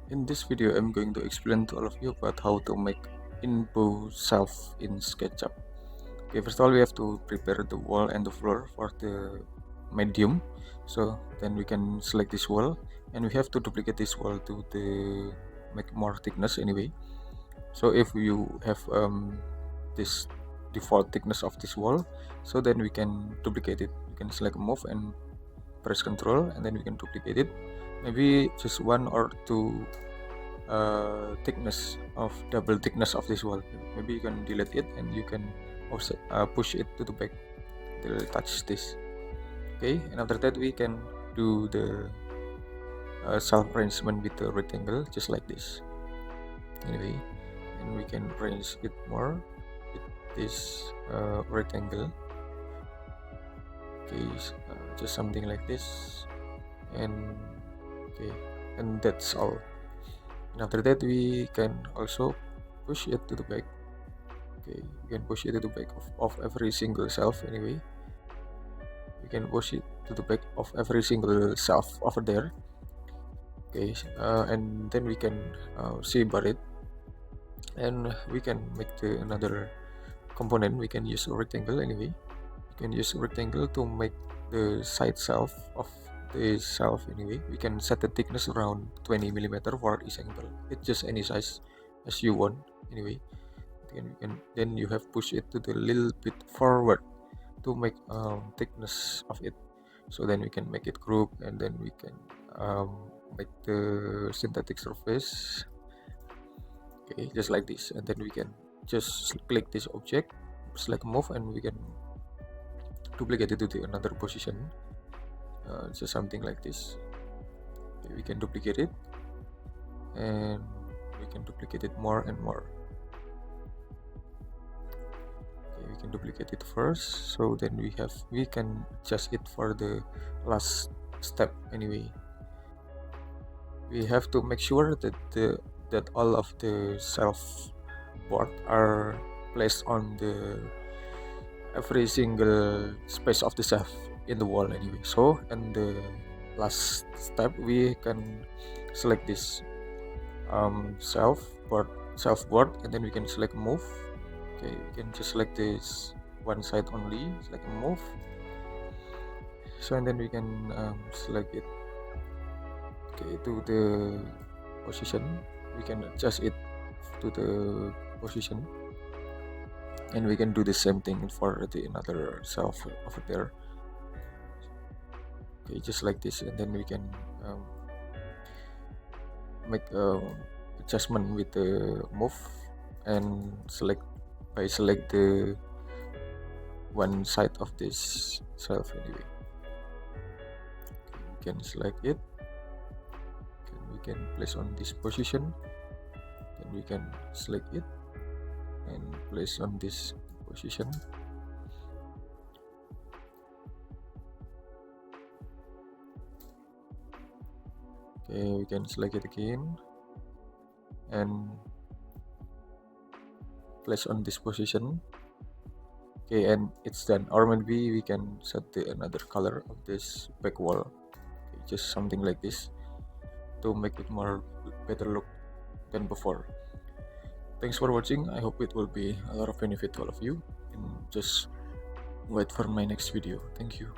In this video, I'm going to explain to all of you about how to make Inbow shelf in Sketchup. Okay, first of all, we have to prepare the wall and the floor for the medium. So then we can select this wall, and we have to duplicate this wall to the make more thickness anyway. So if you have this default thickness of this wall, so then we can duplicate it. You can select move and press Ctrl, and then we can duplicate it. Maybe just one or two double thickness of this wall. Maybe you can delete it and you can also push it to the back till touch this. Okay, and after that we can do the self arrangement with the rectangle just like this. Anyway, and we can arrange it more with this rectangle. Okay, just something like this, and okay, and that's all. And after that we can also push it to the back. Okay, you can push it to the back of every single shelf anyway. We can push it to the back of every single shelf over there. Okay, and then we can separate it, and we can make another component. We can use a rectangle anyway. You can use a rectangle to make the side shelf of the shelf anyway. We can set the thickness around 20 millimeter for each angle. It's just any size as you want anyway. Then you have push it to the little bit forward to make thickness of it. So then we can make it group, and then we can make the synthetic surface. Okay, just like this, and then we can just click this object, select move, and we can duplicate it to the another position. Just something like this. Okay, we can duplicate it, and we can duplicate it more and more. Okay, we can duplicate it first, so then we can adjust it for the last step anyway. We have to make sure that all of the shelf board are placed on the every single space of the shelf in the wall anyway. So in the last step we can select this shelf board, and then we can select move. Okay, we can just select this one side only, select move. So and then we can select it, okay, to the position. We can adjust it to the position, and we can do the same thing for the another shelf over there. Okay, just like this, and then we can make adjustment with the move and select the one side of this shelf anyway. Okay, we can select it, and we can place on this position, then we can select it and place on this position. Okay, we can select it again and place on this position. Okay, and it's done. Or maybe we can set another color of this back wall. Okay, just something like this to make it more better look than before. Thanks for watching. I hope it will be a lot of benefit to all of you, and just wait for my next video. Thank you.